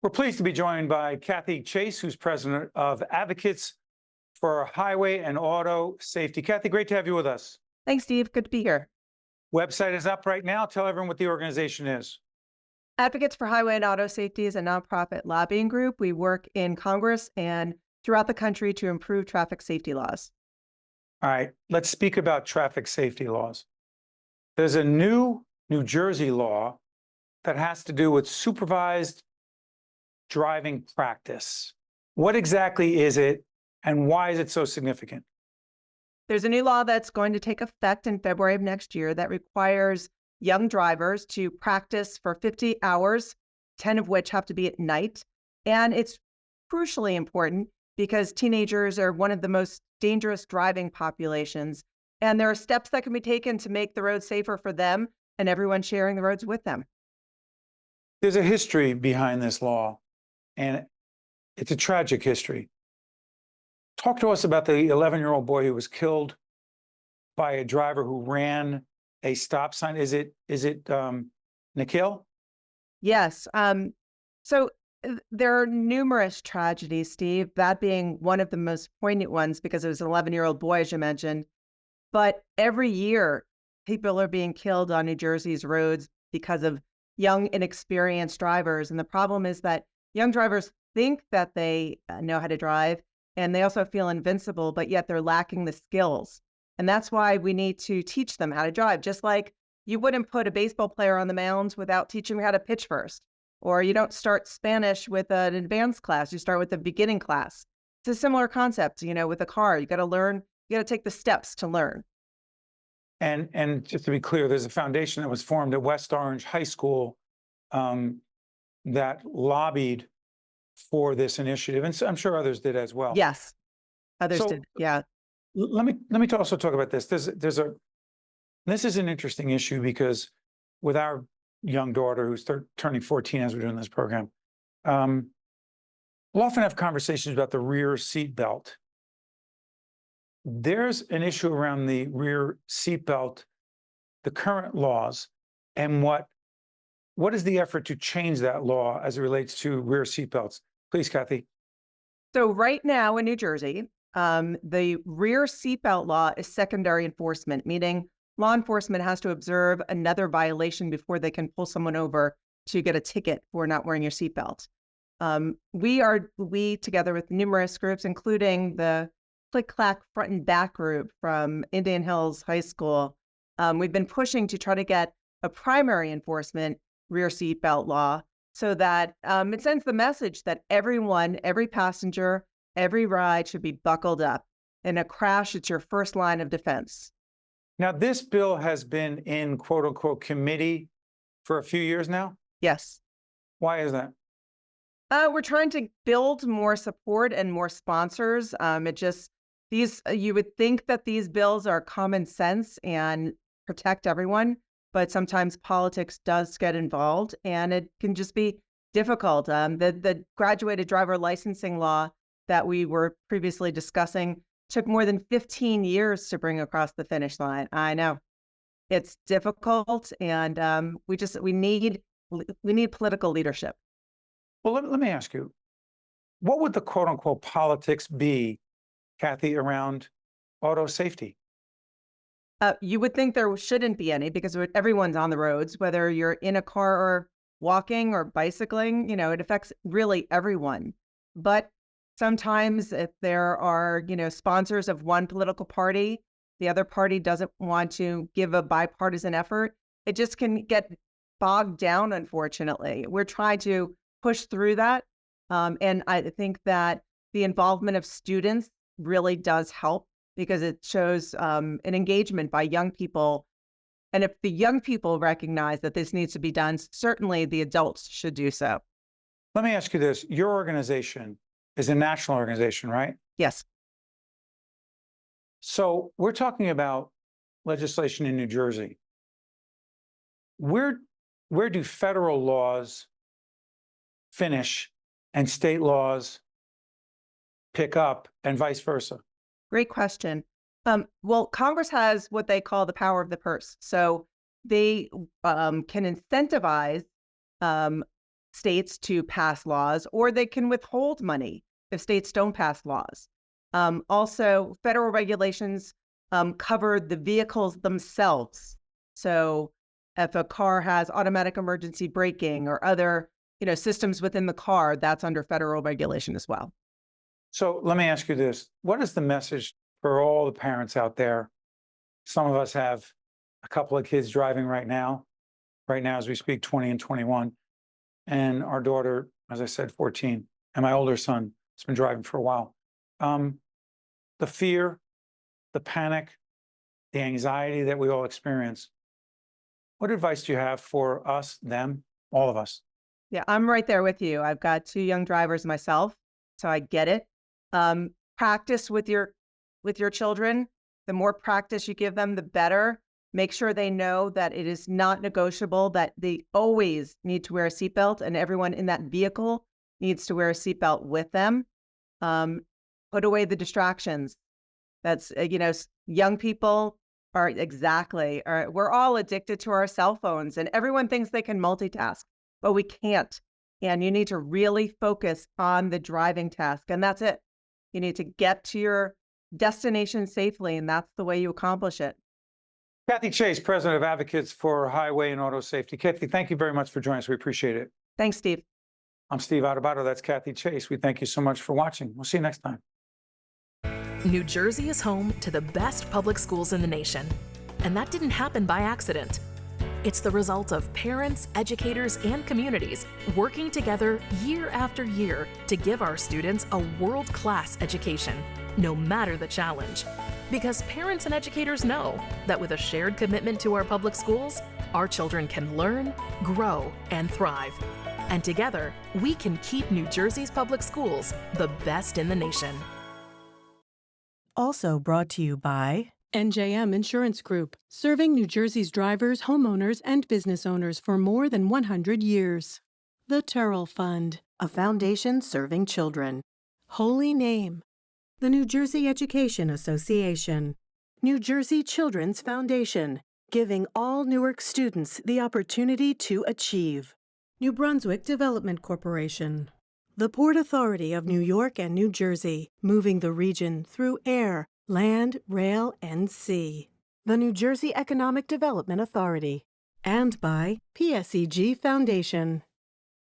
We're pleased to be joined by Cathy Chase, who's president of Advocates for Highway and Auto Safety. Cathy, great to have you with us. Thanks, Steve. Good to be here. Website is up right now. Tell everyone what the organization is. Advocates for Highway and Auto Safety is a nonprofit lobbying group. We work in Congress and throughout the country to improve traffic safety laws. All right, let's speak about traffic safety laws. There's a new New Jersey law that has to do with supervised driving practice. What exactly is it, and why is it so significant? There's a new law that's going to take effect in February of next year that requires young drivers to practice for 50 hours, 10 of which have to be at night. And it's crucially important because teenagers are one of the most dangerous driving populations. And there are steps that can be taken to make the roads safer for them and everyone sharing the roads with them. There's a history behind this law, and it's a tragic history. Talk to us about the 11-year-old boy who was killed by a driver who ran a stop sign. Is it Nikhil? Yes. There are numerous tragedies, Steve, that being one of the most poignant ones because it was an 11-year-old boy, as you mentioned. But every year, people are being killed on New Jersey's roads because of young, inexperienced drivers. And the problem is that young drivers think that they know how to drive, and they also feel invincible, but yet they're lacking the skills. And that's why we need to teach them how to drive, just like you wouldn't put a baseball player on the mound without teaching them how to pitch first. Or you don't start Spanish with an advanced class, you start with a beginning class. It's a similar concept, with a car. You got to learn, you got to take the steps to learn. And just to be clear, there's a foundation that was formed at West Orange High School that lobbied for this initiative, and so I'm sure others did as well. Yes, others So did. Yeah. let me also talk about this. This is an interesting issue because with our young daughter who's turning 14 as we're doing this program, we'll often have conversations about the rear seat belt. There's an issue around the rear seat belt, the current laws, and what is the effort to change that law as it relates to rear seat belts? Please, Cathy. So right now in New Jersey, the rear seatbelt law is secondary enforcement, meaning law enforcement has to observe another violation before they can pull someone over to get a ticket for not wearing your seatbelt. We together with numerous groups, including the Click Clack Front and Back group from Indian Hills High School, we've been pushing to try to get a primary enforcement rear seatbelt law so that it sends the message that everyone, every passenger, every ride should be buckled up. In a crash, it's your first line of defense. Now, this bill has been in quote unquote committee for a few years now. Yes. Why is that? We're trying to build more support and more sponsors. You would think that these bills are common sense and protect everyone, but sometimes politics does get involved and it can just be difficult. The graduated driver licensing law that we were previously discussing took more than 15 years to bring across the finish line. I know it's difficult, and we need political leadership. Well, let me ask you, what would the quote unquote politics be, Cathy, around auto safety? You would think there shouldn't be any because everyone's on the roads, whether you're in a car or walking or bicycling, it affects really everyone. But sometimes if there are, sponsors of one political party, the other party doesn't want to give a bipartisan effort, it just can get bogged down, unfortunately. We're trying to push through that. And I think that the involvement of students really does help because it shows an engagement by young people. And if the young people recognize that this needs to be done, certainly the adults should do so. Let me ask you this. Your organization is a national organization, right? Yes. So we're talking about legislation in New Jersey. Where do federal laws finish and state laws pick up and vice versa? Great question. Well, Congress has what they call the power of the purse. So they can incentivize states to pass laws, or they can withhold money if states don't pass laws. Also, federal regulations cover the vehicles themselves. So if a car has automatic emergency braking or other, systems within the car, that's under federal regulation as well. So let me ask you this. What is the message for all the parents out there? Some of us have a couple of kids driving right now as we speak, 20 and 21. And our daughter, as I said, 14. And my older son has been driving for a while. The fear, the panic, the anxiety that we all experience. What advice do you have for us, them, all of us? Yeah, I'm right there with you. I've got 2 young drivers myself, so I get it. Practice with your children. The more practice you give them, the better. Make sure they know that it is not negotiable, that they always need to wear a seatbelt, and everyone in that vehicle needs to wear a seatbelt with them. Put away the distractions. That's, young people are exactly, we're all addicted to our cell phones, and everyone thinks they can multitask, but we can't. And you need to really focus on the driving task, and that's it. You need to get to your destination safely, and that's the way you accomplish it. Cathy Chase, President of Advocates for Highway and Auto Safety. Cathy, thank you very much for joining us. We appreciate it. Thanks, Steve. I'm Steve Adubato. That's Cathy Chase. We thank you so much for watching. We'll see you next time. New Jersey is home to the best public schools in the nation. And that didn't happen by accident. It's the result of parents, educators, and communities working together year after year to give our students a world-class education, no matter the challenge. Because parents and educators know that with a shared commitment to our public schools, our children can learn, grow, and thrive. And together, we can keep New Jersey's public schools the best in the nation. Also brought to you by NJM Insurance Group, serving New Jersey's drivers, homeowners, and business owners for more than 100 years. The Turrell Fund, a foundation serving children. Holy Name, the New Jersey Education Association. New Jersey Children's Foundation, giving all Newark students the opportunity to achieve. New Brunswick Development Corporation. The Port Authority of New York and New Jersey, moving the region through air, land, rail, and sea. The New Jersey Economic Development Authority. And by PSEG Foundation.